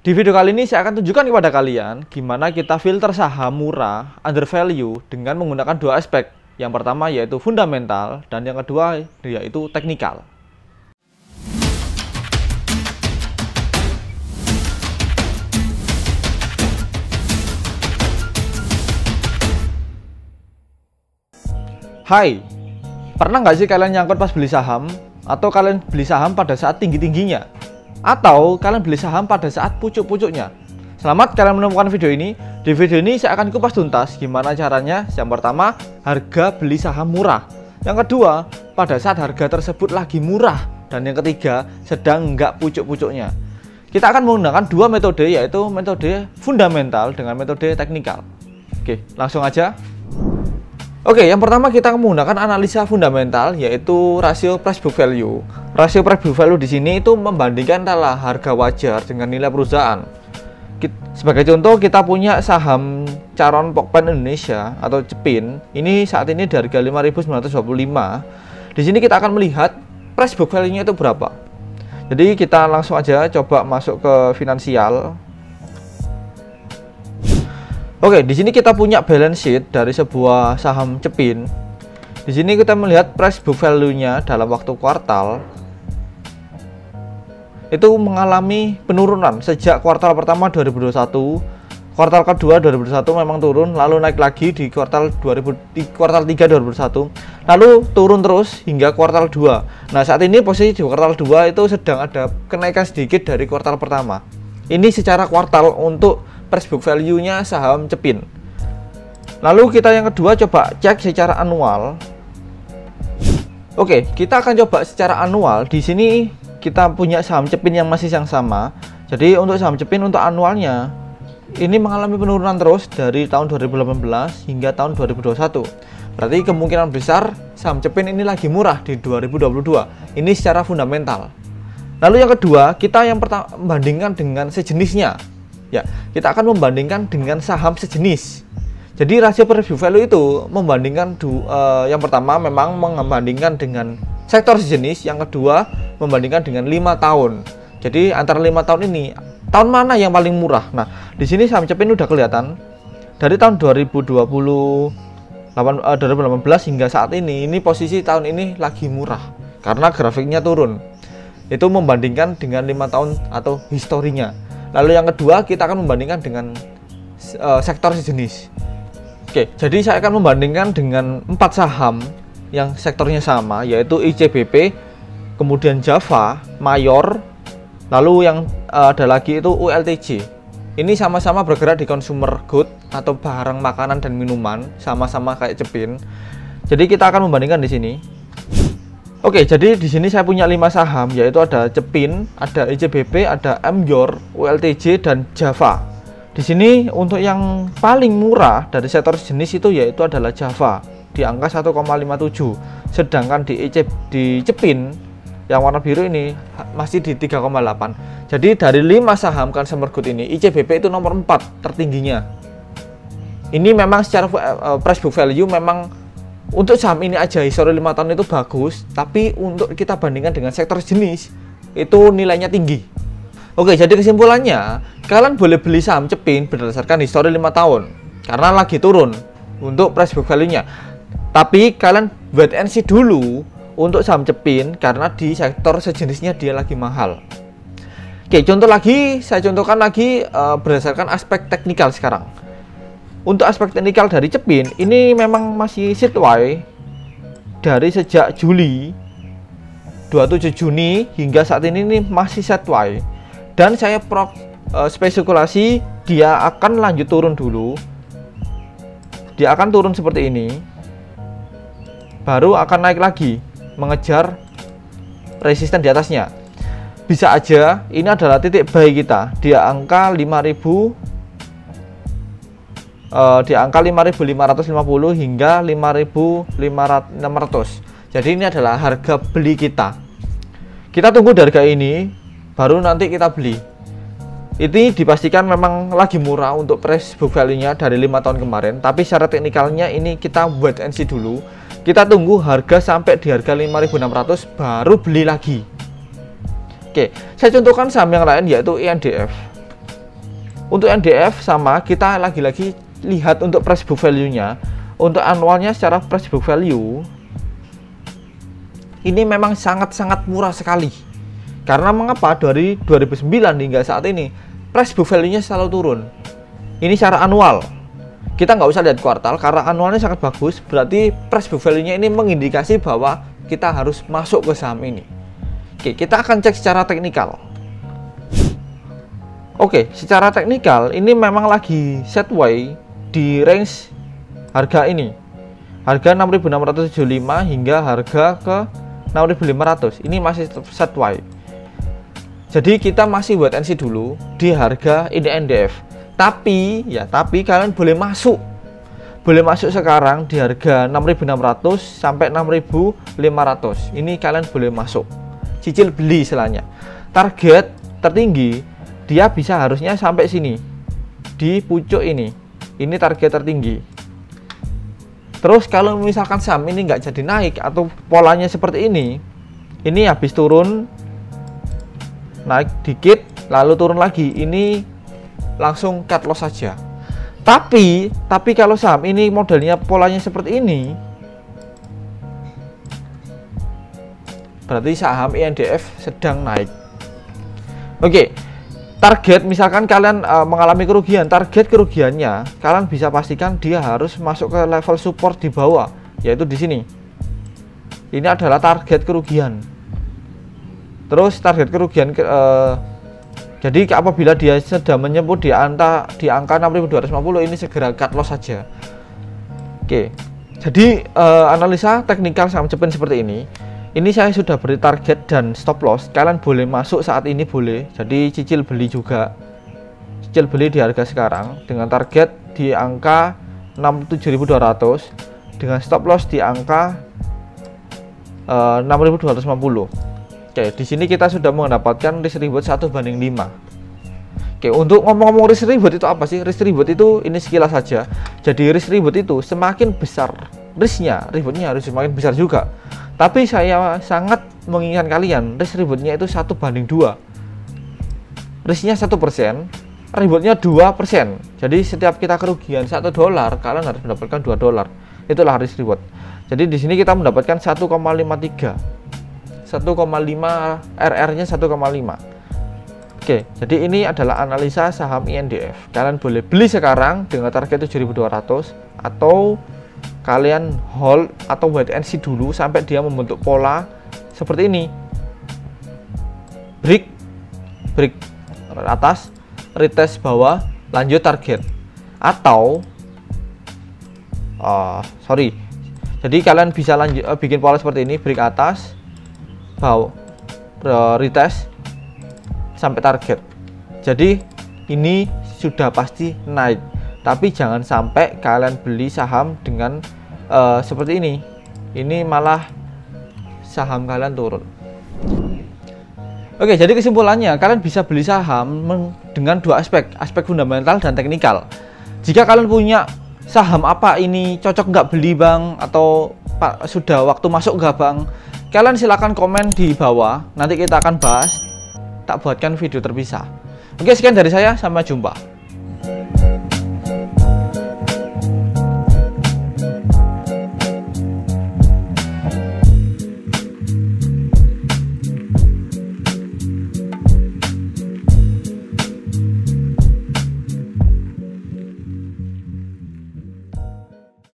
Di video kali ini saya akan tunjukkan kepada kalian gimana kita filter saham murah, under value dengan menggunakan dua aspek. Yang pertama yaitu fundamental dan yang kedua yaitu teknikal. Hai, pernah nggak sih kalian nyangkut pas beli saham? Atau kalian beli saham pada saat tinggi-tingginya? Atau kalian beli saham pada saat pucuk-pucuknya? Selamat kalian menemukan video ini. Di video ini saya akan kupas tuntas gimana caranya. Yang pertama, harga beli saham murah. Yang kedua, pada saat harga tersebut lagi murah. Dan yang ketiga, sedang nggak pucuk-pucuknya. Kita akan menggunakan dua metode, yaitu metode fundamental dengan metode teknikal. Oke, langsung aja. Oke, yang pertama kita menggunakan analisa fundamental, yaitu rasio price book value. Rasio price book value di sini itu membandingkan antara harga wajar dengan nilai perusahaan. Sebagai contoh, kita punya saham Charon Pokpen Indonesia atau CEPIN. Ini saat ini di harga 5.925. Di sini kita akan melihat price book value-nya itu berapa. Jadi kita langsung aja coba masuk ke finansial. Oke, di sini kita punya balance sheet dari sebuah saham CEPIN. Di sini kita melihat price book value-nya dalam waktu kuartal itu mengalami penurunan sejak kuartal pertama 2021, kuartal kedua 2021 memang turun, lalu naik lagi di kuartal 3 2021, lalu turun terus hingga kuartal 2. Nah, saat ini posisi di kuartal 2 itu sedang ada kenaikan sedikit dari kuartal pertama. Ini secara kuartal untuk price book value-nya saham CEPIN. Lalu kita yang kedua coba cek secara annual. Oke, kita akan coba secara annual. Di sini kita punya saham CEPIN yang masih yang sama. Jadi untuk saham CEPIN untuk annualnya ini mengalami penurunan terus dari tahun 2018 hingga tahun 2021. Berarti kemungkinan besar saham CEPIN ini lagi murah di 2022. Ini secara fundamental. Lalu yang kedua, kita yang pertama membandingkan dengan sejenisnya. Ya, kita akan membandingkan dengan saham sejenis. Jadi rasio price book value itu membandingkan yang pertama memang membandingkan dengan sektor sejenis, yang kedua membandingkan dengan 5 tahun. Jadi antara 5 tahun ini, tahun mana yang paling murah? Nah, di sini saham CEPIN udah kelihatan dari tahun 2018 hingga saat ini posisi tahun ini lagi murah karena grafiknya turun. Itu membandingkan dengan 5 tahun atau historinya. Lalu yang kedua kita akan membandingkan dengan sektor sejenis. Oke, jadi saya akan membandingkan dengan 4 saham yang sektornya sama, yaitu ICBP, kemudian Java, Mayor, lalu yang ada lagi itu ULTJ. Ini sama-sama bergerak di consumer good atau barang makanan dan minuman, sama-sama kayak CEPIN. Jadi kita akan membandingkan di sini. Oke, jadi di sini saya punya 5 saham, yaitu ada CEPIN, ada ICBP, ada Mayor, ULTJ, dan Java. Di sini untuk yang paling murah dari sektor jenis itu yaitu adalah Java di angka 1,57. Sedangkan di CEPIN yang warna biru ini masih di 3,8. Jadi dari 5 saham consumer good ini, ICBP itu nomor 4 tertingginya. Ini memang secara price book value memang untuk saham ini aja histori 5 tahun itu bagus, tapi untuk kita bandingkan dengan sektor jenis itu nilainya tinggi. Oke, jadi kesimpulannya kalian boleh beli saham CEPIN berdasarkan histori 5 tahun karena lagi turun untuk price book value-nya. Tapi kalian wait and see dulu untuk saham CEPIN karena di sektor sejenisnya dia lagi mahal. Oke, saya contohkan lagi berdasarkan aspek teknikal sekarang. Untuk aspek teknikal dari CEPIN ini memang masih sideways dari sejak Juli 27 Juni hingga saat ini masih sideways, dan saya spekulasi dia akan lanjut turun dulu. Dia akan turun seperti ini, baru akan naik lagi mengejar resisten di atasnya. Bisa aja ini adalah titik buy kita di angka 5.550 hingga 5.600. Jadi ini adalah harga beli kita. Kita tunggu di harga ini baru nanti kita beli. Ini dipastikan memang lagi murah untuk price book value-nya dari 5 tahun kemarin, tapi secara teknikalnya ini kita wait and see dulu. Kita tunggu harga sampai di harga 5.600 baru beli lagi. Oke, saya contohkan saham yang lain yaitu INDF. Untuk NDF sama, kita lagi-lagi lihat untuk price book value-nya. Untuk annualnya secara price book value ini memang sangat-sangat murah sekali. Karena mengapa? Dari 2009 hingga saat ini price book value-nya selalu turun. Ini secara annual. Kita nggak usah lihat kuartal karena annualnya sangat bagus. Berarti price book value-nya ini mengindikasi bahwa kita harus masuk ke saham ini. Oke, kita akan cek secara teknikal. Oke, secara teknikal ini memang lagi sideways di range harga ini. Harga 6.675 hingga harga ke 6.500. Ini masih sideways. Jadi kita masih wait and see dulu di harga ini NDF. Tapi kalian boleh masuk. Boleh masuk sekarang di harga 6.600 sampai 6.500. Ini kalian boleh masuk. Cicil beli istilahnya. Target tertinggi dia bisa harusnya sampai sini. Di pucuk ini. Ini target tertinggi. Terus kalau misalkan saham ini nggak jadi naik atau polanya seperti ini habis turun naik dikit lalu turun lagi, ini langsung cut loss saja. Tapi kalau saham ini modelnya polanya seperti ini, berarti saham INDF sedang naik. Oke, target misalkan kalian mengalami kerugian, target kerugiannya kalian bisa pastikan dia harus masuk ke level support di bawah, yaitu di sini. Ini adalah target kerugian. Terus target kerugian jadi apabila dia sedang menyebut di angka 6.250 ini segera cut loss saja. Oke. Jadi analisa teknikal saham Cepin seperti ini. Ini saya sudah beri target dan stop loss. Kalian boleh masuk saat ini boleh. Jadi cicil beli juga. Cicil beli di harga sekarang dengan target di angka 67.200 dengan stop loss di angka 6.250. Oke, di sini kita sudah mendapatkan risk reward 1/5. Oke, untuk ngomong-ngomong risk reward itu apa sih? Risk reward itu ini sekilas saja. Jadi risk reward itu semakin besar risknya, rewardnya harus semakin besar juga. Tapi saya sangat menginginkan kalian risk rewardnya itu 1/2. Risknya 1%, rewardnya 2%. Jadi setiap kita kerugian $1, kalian harus mendapatkan $2. Itulah risk reward. Jadi di sini kita mendapatkan 1,53. 1,5 RR-nya 1,5. Oke, jadi ini adalah analisa saham INDF. Kalian boleh beli sekarang dengan target 7.200 atau kalian hold atau wait and see dulu sampai dia membentuk pola seperti ini. Break atas, retest bawah, lanjut target. Atau jadi kalian bisa lanjut bikin pola seperti ini, break atas, bawah, retest sampai target. Jadi ini sudah pasti naik. Tapi jangan sampai kalian beli saham dengan seperti ini. Ini malah saham kalian turun. Oke, jadi kesimpulannya kalian bisa beli saham dengan dua aspek fundamental dan teknikal. Jika kalian punya saham apa ini cocok nggak beli bang, atau Pak sudah waktu masuk nggak bang, kalian silahkan komen di bawah, nanti kita akan bahas, tak buatkan video terpisah. Oke, sekian dari saya, sampai jumpa.